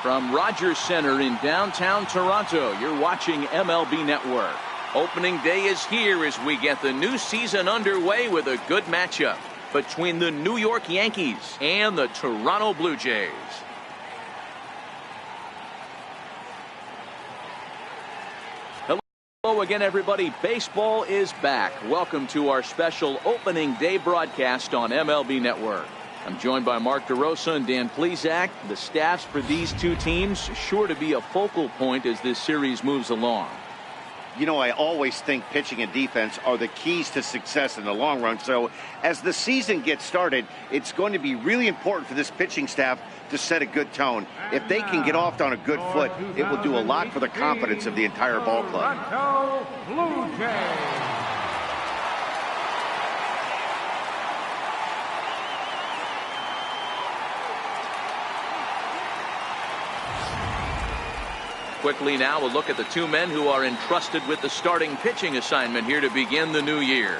From Rogers Center in downtown Toronto, you're watching MLB Network. Opening day is here as we get the new season underway with a good matchup between the New York Yankees and the Toronto Blue Jays. Hello again, everybody. Baseball is back. Welcome to our special opening day broadcast on MLB Network. I'm joined by Mark DeRosa and Dan Plesac. The staffs for these two teams sure to be a focal point as this series moves along. You know, I always think pitching and defense are the keys to success in the long run. So as the season gets started, it's going to be really important for this pitching staff to set a good tone. If they can get off on a good foot, it will do a lot for the confidence of the entire ball club. Toronto Blue Jays. Quickly now, we'll look at the two men who are entrusted with the starting pitching assignment here to begin the new year.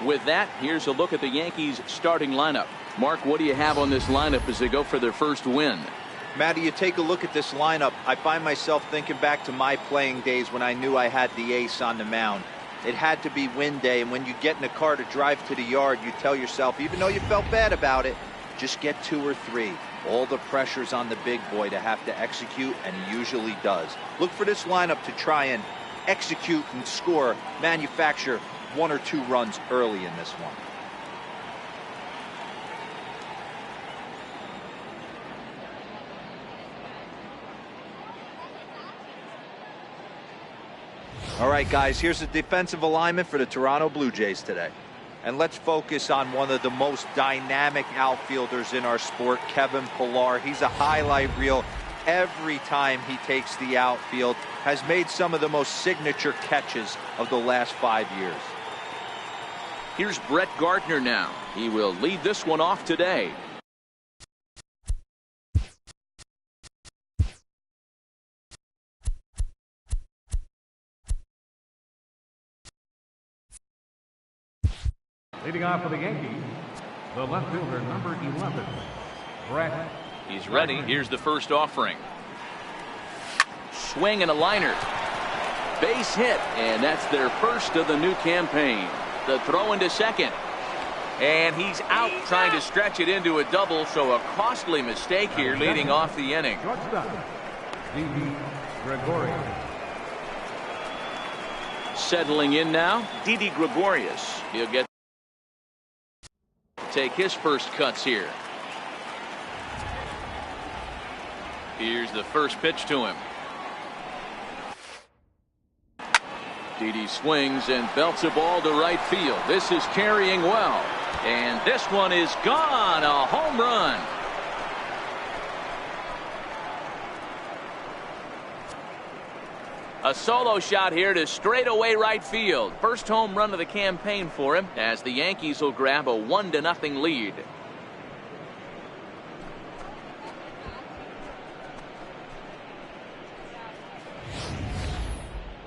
With that, here's a look at the Yankees starting lineup. Mark, what do you have on this lineup as they go for their first win? Matty, you take a look at this lineup, I find myself thinking back to my playing days when I knew I had the ace on the mound. It had to be win day, and when you get in a car to drive to the yard, you tell yourself, even though you felt bad about it, just get 2 or 3. All the pressure's on the big boy to have to execute, and he usually does. Look for this lineup to try and execute and score, manufacture 1 or 2 runs early in this one. All right, guys, here's the defensive alignment for the Toronto Blue Jays today. And let's focus on one of the most dynamic outfielders in our sport, Kevin Pillar. He's a highlight reel every time he takes the outfield, has made some of the most signature catches of the last 5 years. Here's Brett Gardner now. He will lead this one off today. Leading off for the Yankees, the left fielder, number 11, Brett. He's ready. Here's the first offering. Swing and a liner. Base hit, and that's their first of the new campaign. The throw into second. And he's out trying to stretch it into a double, so a costly mistake here leading off the inning. Shortstop, Didi Gregorius. Settling in now, Didi Gregorius. He'll take his first cuts here. Here's the first pitch to him. Didi swings and belts a ball to right field. This is carrying well. And this one is gone. A home run. A solo shot here to straightaway right field. First home run of the campaign for him as the Yankees will grab a 1-0 lead.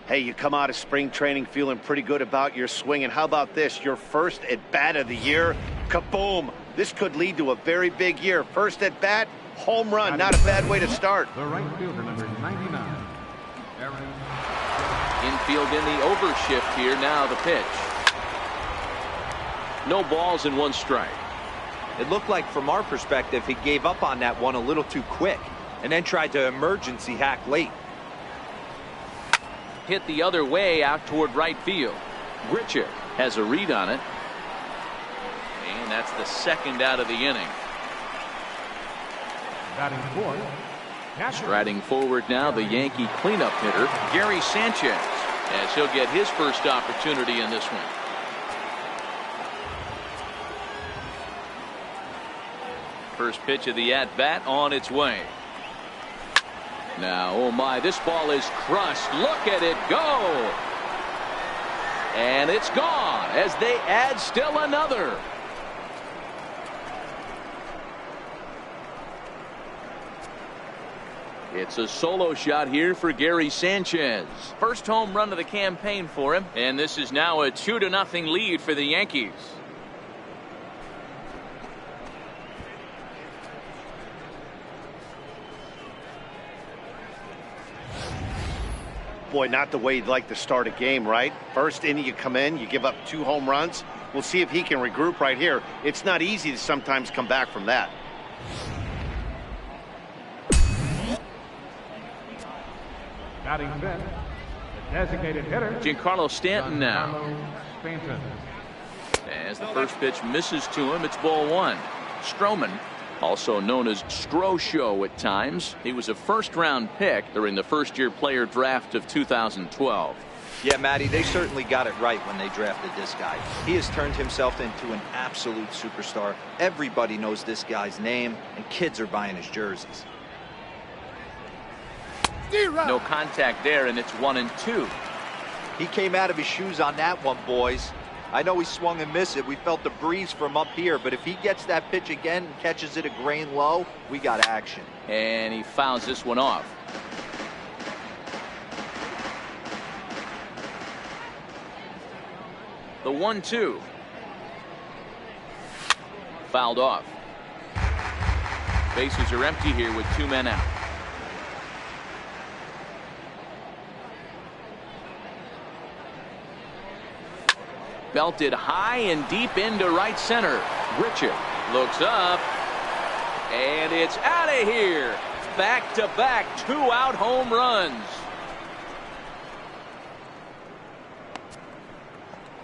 Hey, you come out of spring training feeling pretty good about your swing, and how about this? Your first at-bat of the year, kaboom! This could lead to a very big year. First at-bat, home run, not a bad way to start. The right fielder, number 99, Aaron. Infield in the overshift here. Now the pitch. No balls and 1 strike. It looked like, from our perspective, he gave up on that one a little too quick and then tried to emergency hack late. Hit the other way out toward right field. Grichuk has a read on it. And that's the second out of the inning. Batting fourth, striding forward now, the Yankee cleanup hitter, Gary Sanchez, as he'll get his first opportunity in this one. First pitch of the at-bat on its way. Now, oh my, this ball is crushed. Look at it go. And it's gone as they add still another. It's a solo shot here for Gary Sanchez. First home run of the campaign for him, and this is now a 2-0 lead for the Yankees. Boy, not the way you'd like to start a game, right? First inning, you come in, you give up 2 home runs. We'll see if he can regroup right here. It's not easy to sometimes come back from that. Batting fifth, the designated hitter, Giancarlo Stanton now. Giancarlo Stanton. As the first pitch misses to him, it's ball 1. Stroman, also known as Strosho at times. He was a first-round pick during the first-year player draft of 2012. Yeah, Matty, they certainly got it right when they drafted this guy. He has turned himself into an absolute superstar. Everybody knows this guy's name, and kids are buying his jerseys. No contact there, and it's 1-2. He came out of his shoes on that one, boys. I know he swung and missed it. We felt the breeze from up here, but if he gets that pitch again and catches it a grain low, we got action. And he fouls this one off. The 1-2. Fouled off. Bases are empty here with 2 men out. Belted high and deep into right center. Richard looks up, and it's out of here. Back-to-back 2-out home runs.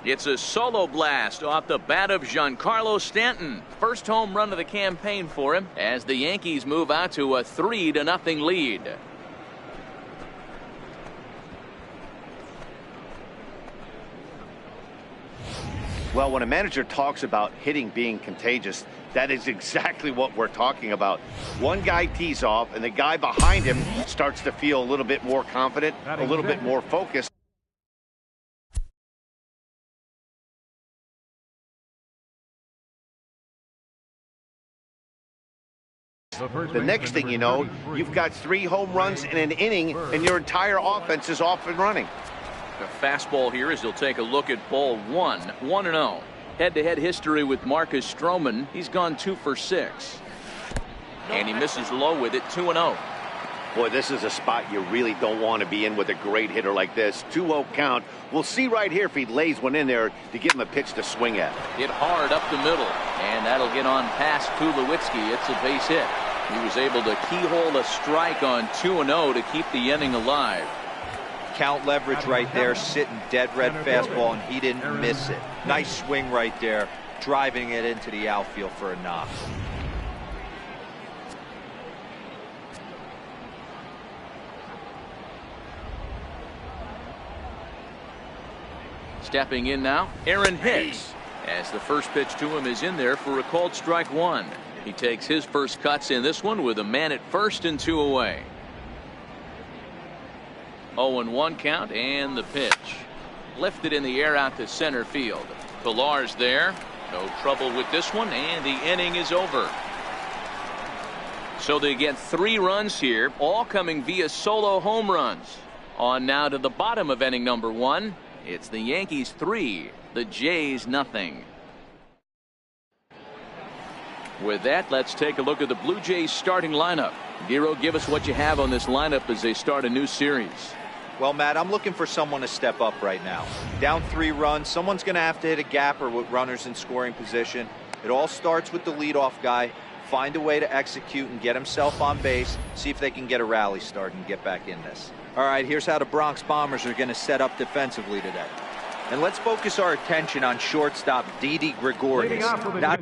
It's a solo blast off the bat of Giancarlo Stanton. First home run of the campaign for him as the Yankees move out to a 3-0 lead. Well, when a manager talks about hitting being contagious, that is exactly what we're talking about. One guy tees off, and the guy behind him starts to feel a little bit more confident, a little bit more focused. The next thing you know, you've got 3 home runs in an inning, and your entire offense is off and running. The fastball here as he'll take a look at ball 1. 1-0. Head-to-head history with Marcus Stroman. He's gone 2 for 6. And he misses low with it. 2-0. Boy, this is a spot you really don't want to be in with a great hitter like this. 2-0 count. We'll see right here if he lays one in there to give him a pitch to swing at. Hit hard up the middle. And that'll get on past Tulowitzki. It's a base hit. He was able to keyhole a strike on 2-0 to keep the inning alive. Count leverage right there, sitting dead red fastball, and he didn't miss it. Nice swing right there, driving it into the outfield for a knock. Stepping in now, Aaron Hicks. As the first pitch to him is in there for a called strike 1. He takes his first cuts in this one with a man at first and 2 away. 0-1 count, and the pitch. Lifted in the air out to center field. Pillar's there. No trouble with this one, and the inning is over. So they get 3 runs here, all coming via solo home runs. On now to the bottom of inning number 1. It's the Yankees 3, the Jays nothing. With that, let's take a look at the Blue Jays starting lineup. Giro, give us what you have on this lineup as they start a new series. Well, Matt, I'm looking for someone to step up right now. Down 3 runs, someone's going to have to hit a gapper with runners in scoring position. It all starts with the leadoff guy. Find a way to execute and get himself on base. See if they can get a rally start and get back in this. All right, here's how the Bronx Bombers are going to set up defensively today. And let's focus our attention on shortstop Didi Gregorius. Not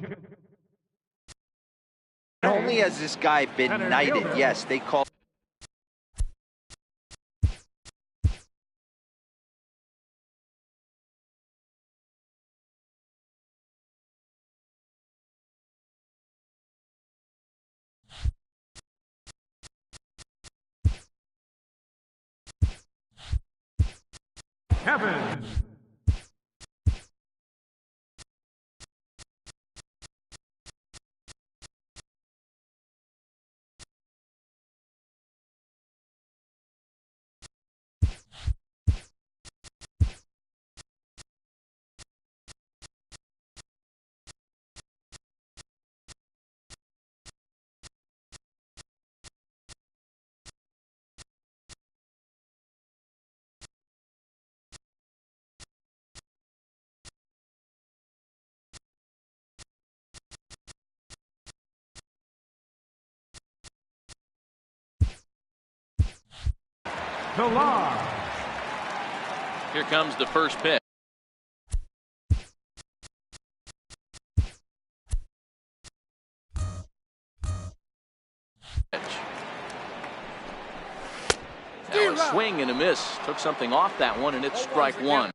only has this guy been knighted, yes, they call Kevin. Pilar. Here comes the first pitch. Now a swing and a miss. Took something off that one, and it's strike one.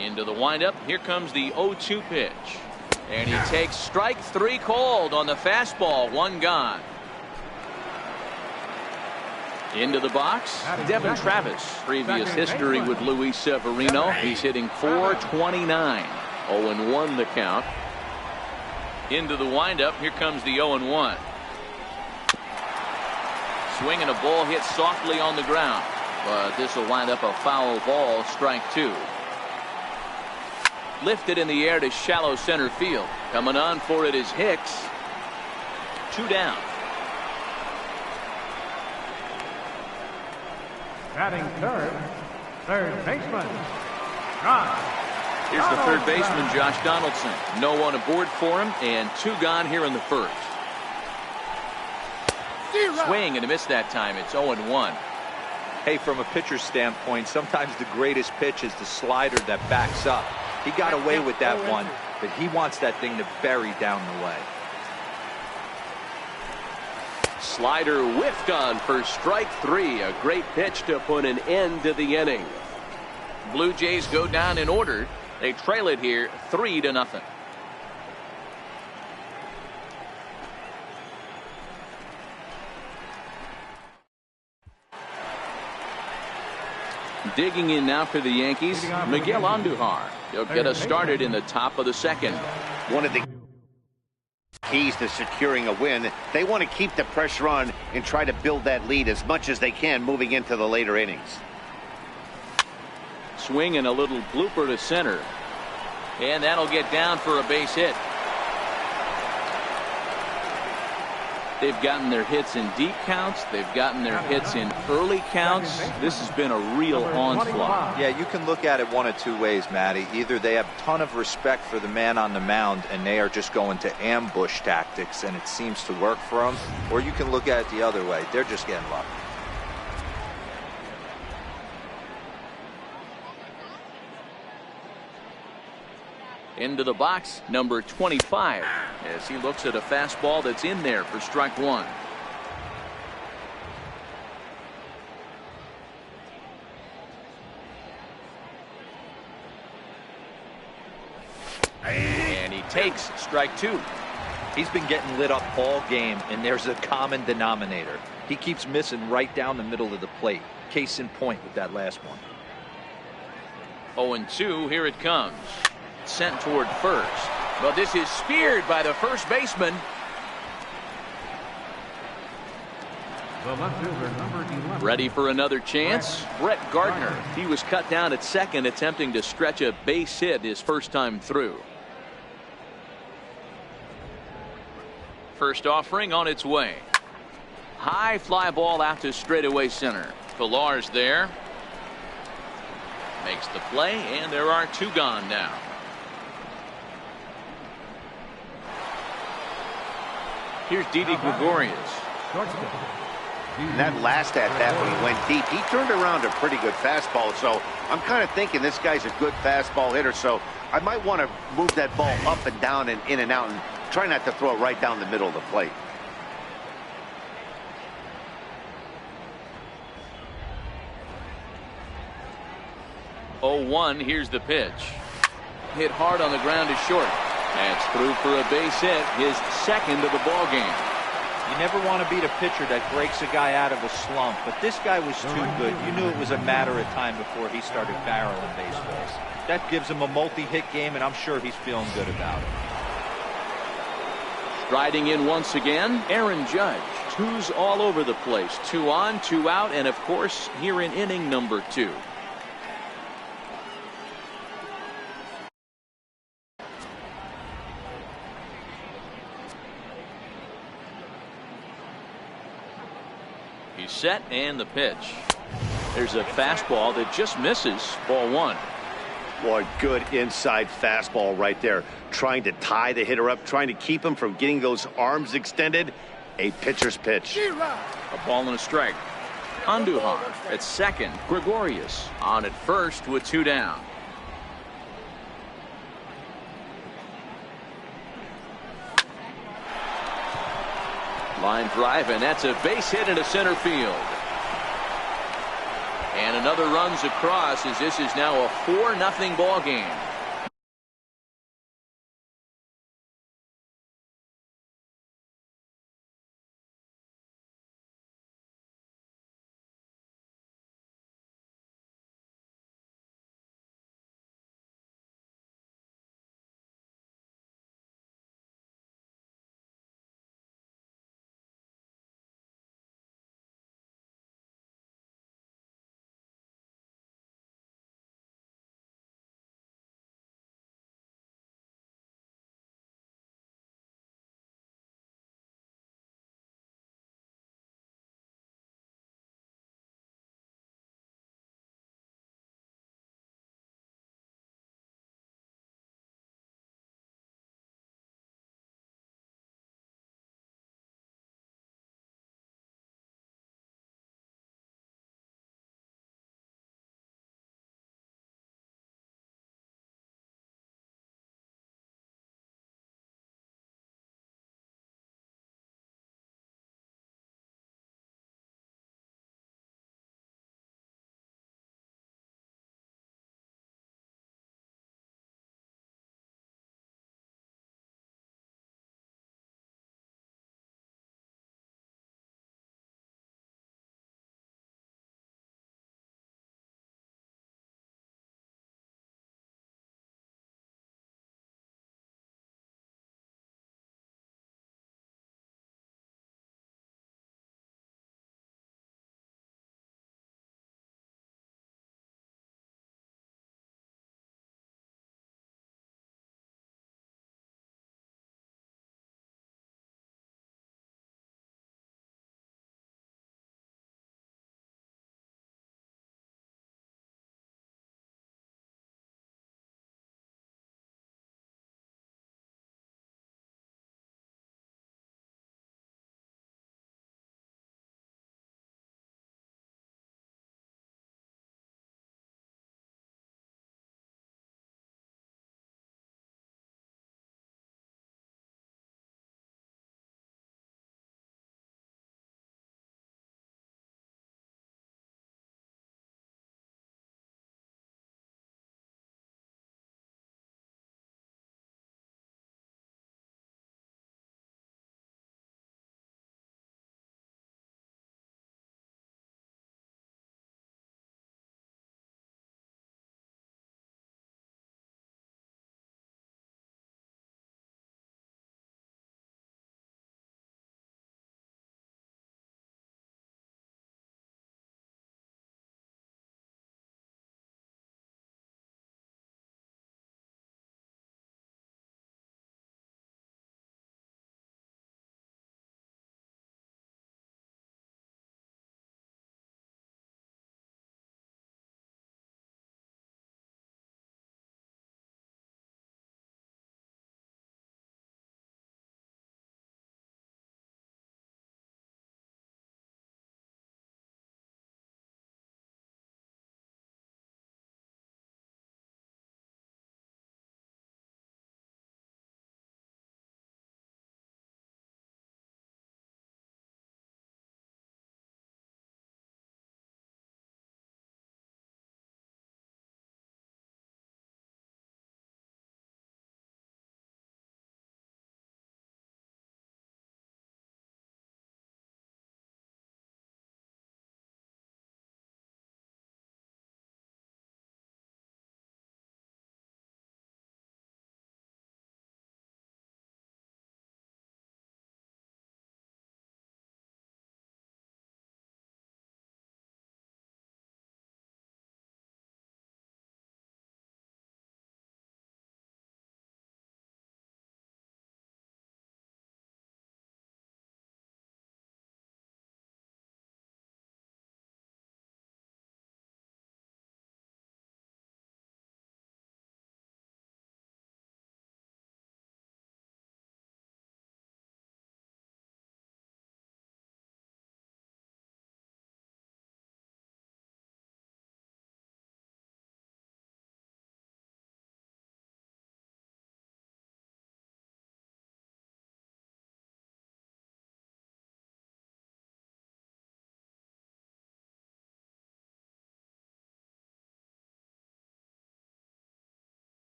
Into the windup. Here comes the 0-2 pitch. And he takes strike three cold on the fastball. One gone. Into the box, Devin Travis. Previous history with Luis Severino. He's hitting .429. 0-1 the count. Into the windup. Here comes the 0-1. Swing and a ball hit softly on the ground. But this will wind up a foul ball. Strike two. Lifted in the air to shallow center field. Coming on for it is Hicks. Two down. Batting third baseman, Josh. Here's the third baseman, Josh Donaldson. No one aboard for him, and two gone here in the first. Swing and a miss that time. It's 0-1. Hey, from a pitcher's standpoint, sometimes the greatest pitch is the slider that backs up. He got away with that one, but he wants that thing to bury down the way. Slider whiffed on for strike three. A great pitch to put an end to the inning. Blue Jays go down in order. They trail it here 3-0. Digging in now for the Yankees, Miguel Andujar. He'll get us started in the top of the second. One of the keys to securing a win, they want to keep the pressure on and try to build that lead as much as they can moving into the later innings. Swing and a little blooper to center. And that'll get down for a base hit. They've gotten their hits in deep counts. They've gotten their hits in early counts. This has been a real onslaught. Yeah, you can look at it one of two ways, Matty. Either they have a ton of respect for the man on the mound and they are just going to ambush tactics and it seems to work for them, or you can look at it the other way. They're just getting lucky. Into the box, number 25, as he looks at a fastball that's in there for strike one. And he takes strike two. He's been getting lit up all game, and there's a common denominator. He keeps missing right down the middle of the plate. Case in point with that last one. 0-2, here it comes. Sent toward first. But this is speared by the first baseman. The left fielder, number 11. Ready for another chance? Brett Gardner. He was cut down at second, attempting to stretch a base hit his first time through. First offering on its way. High fly ball out to straightaway center. Pilar's there. Makes the play, and there are two gone now. Here's Didi Gregorius. And that last at bat when he went deep, he turned around a pretty good fastball. So I'm kind of thinking this guy's a good fastball hitter. So I might want to move that ball up and down and in and out and try not to throw it right down the middle of the plate. .01, here's the pitch. Hit hard on the ground to short. That's through for a base hit, his second of the ball game. You never want to beat a pitcher that breaks a guy out of a slump, but this guy was too good. You knew it was a matter of time before he started barreling baseballs. That gives him a multi-hit game, and I'm sure he's feeling good about it. Striding in once again, Aaron Judge. Twos all over the place. 2 on, 2 out, and of course, here in inning number 2. set and the pitch. There's a fastball that just misses. Ball 1. Boy, good inside fastball right there. Trying to tie the hitter up, trying to keep him from getting those arms extended. A pitcher's pitch. A ball and a strike. Andujar at second. Gregorius on at first with 2 down. Line drive, and that's a base hit into center field. And another runs across as this is now a 4-0 ball game.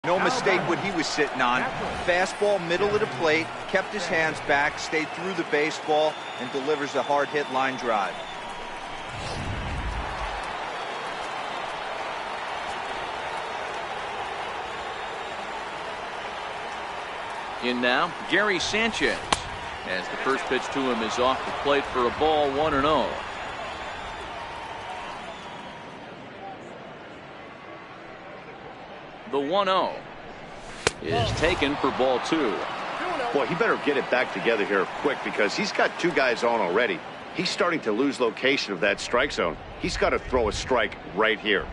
No mistake what he was sitting on. Fastball, middle of the plate, kept his hands back, stayed through the baseball, and delivers a hard hit line drive. In now, Gary Sanchez, as the first pitch to him is off the plate for a ball, 1-0. The 1-0 is taken for ball 2. Boy, he better get it back together here quick because he's got 2 guys on already. He's starting to lose location of that strike zone. He's got to throw a strike right here.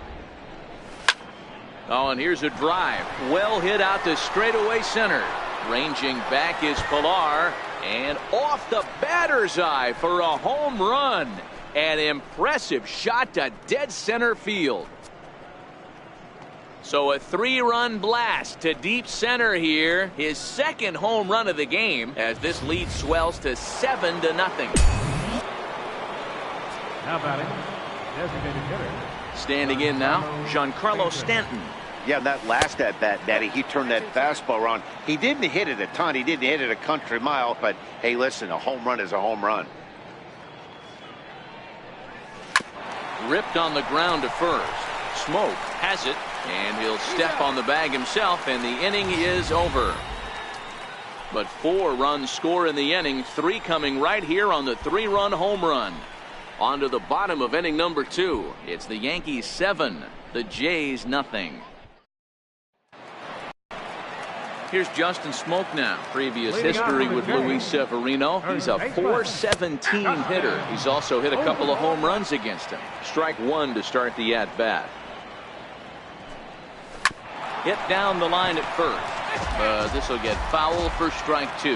Oh, and here's a drive. Well hit out to straightaway center. Ranging back is Pilar, and off the batter's eye for a home run. An impressive shot to dead center field. So a 3-run blast to deep center here. His second home run of the game as this lead swells to 7-0. Now batting, designated hitter. Standing in now, Giancarlo Stanton. Yeah, that last at-bat, Daddy, he turned that fastball around. He didn't hit it a ton. He didn't hit it a country mile. But, hey, listen, a home run is a home run. Ripped on the ground to first. Smoke has it, and he'll step on the bag himself, and the inning is over. But 4 runs score in the inning, 3 coming right here on the 3-run home run. On to the bottom of inning number 2. It's the Yankees 7, the Jays nothing. Here's Justin Smoke now. Previous history with Luis Severino. He's a .417 hitter. He's also hit a couple of home runs against him. Strike 1 to start the at-bat. Hit down the line at first. This will get foul for strike 2.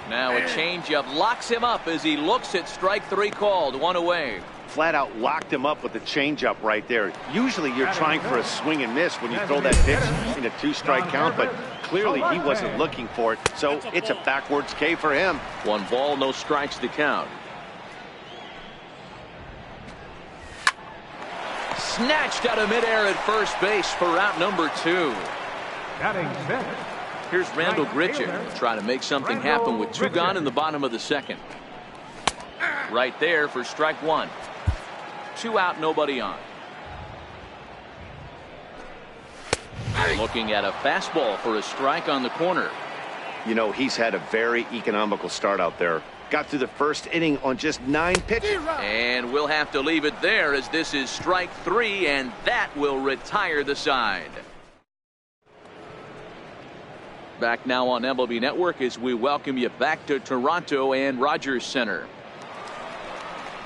Now a changeup locks him up as he looks at strike 3 called. 1 away. Flat out locked him up with the changeup right there. Usually you're trying for a swing and miss when you throw that pitch in a 2-strike count, but clearly he wasn't looking for it, so it's a backwards K for him. 1 ball, no strikes to count. Snatched out of midair at first base for out number 2. Batting 5th. Here's Randall Grichuk trying to make something happen with 2 gone in the bottom of the 2nd. Right there for strike 1. 2 out, nobody on. Looking at a fastball for a strike on the corner. You know, he's had a very economical start out there. Got through the first inning on just 9 pitches. And we'll have to leave it there as this is strike 3, and that will retire the side. Back now on MLB Network as we welcome you back to Toronto and Rogers Center.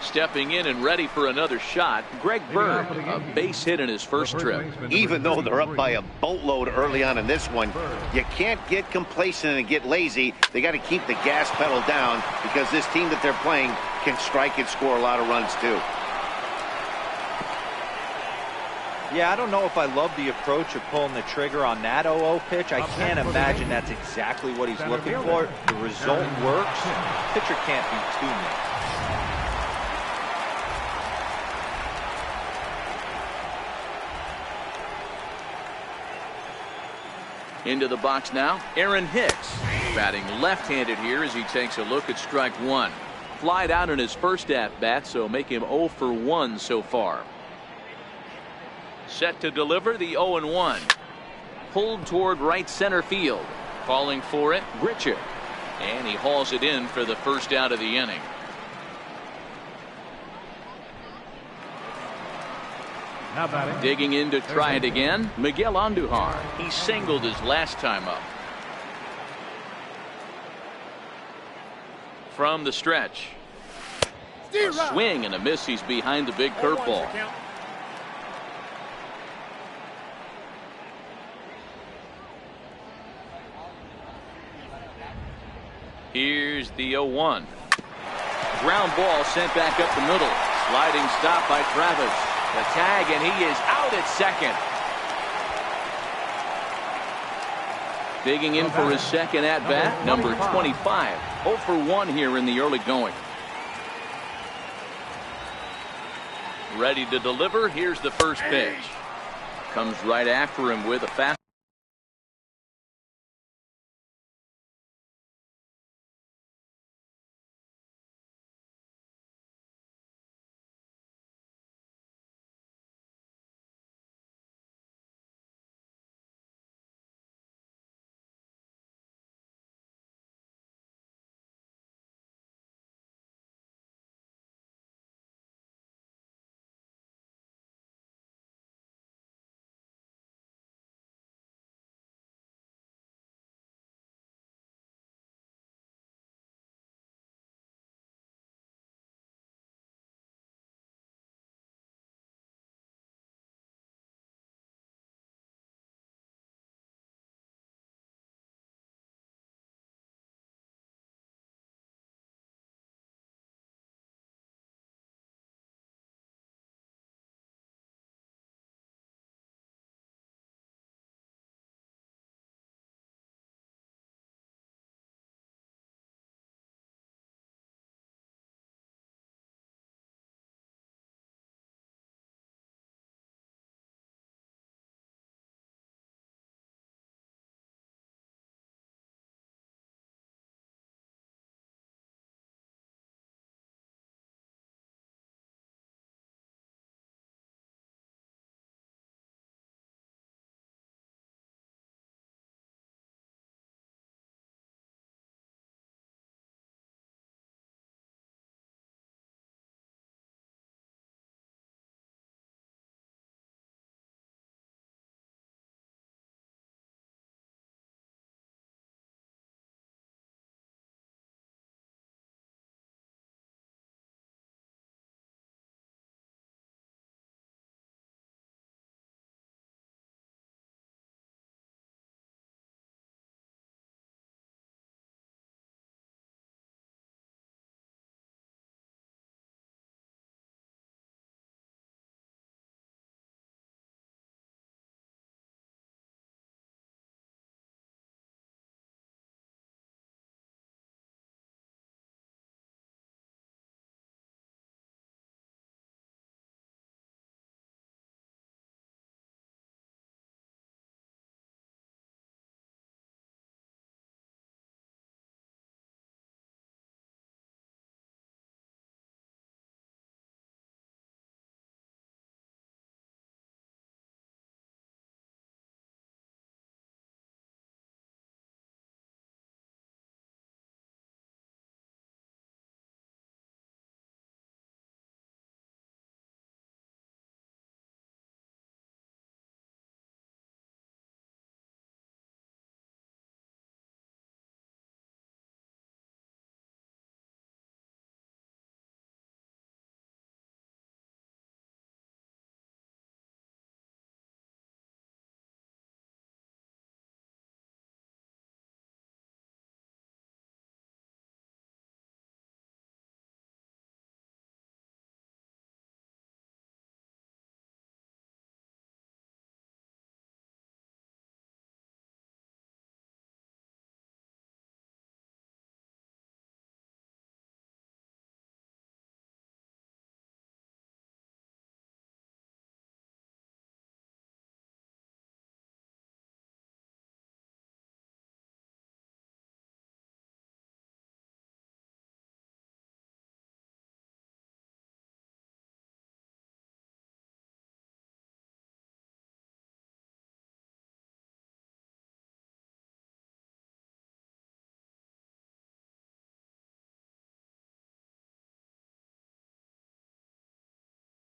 Stepping in and ready for another shot, Greg Bird, a base hit in his first trip. Even though they're up by a boatload early on in this one, you can't get complacent and get lazy. They got to keep the gas pedal down because this team that they're playing can strike and score a lot of runs too. Yeah, I don't know if I love the approach of pulling the trigger on that 0-0 pitch. I can't imagine that's exactly what he's looking for. The result works. Pitcher can't be too mad. Into the box now, Aaron Hicks, batting left-handed here as he takes a look at strike 1. Flied out in his first at-bat, so make him 0 for 1 so far. Set to deliver the 0-1. Pulled toward right center field. Calling for it, Grichuk. And he hauls it in for the first out of the inning. Now batting. Digging in to try it again, Miguel Andujar. He singled his last time up. From the stretch. A swing and a miss. He's behind the big curveball. Here's the 0-1. Ground ball sent back up the middle. Sliding stop by Travis. The tag, and he is out at second. Digging in for his second at-bat, number 25. 0 for 1 here in the early going. Ready to deliver. Here's the first pitch. Comes right after him with a fastball.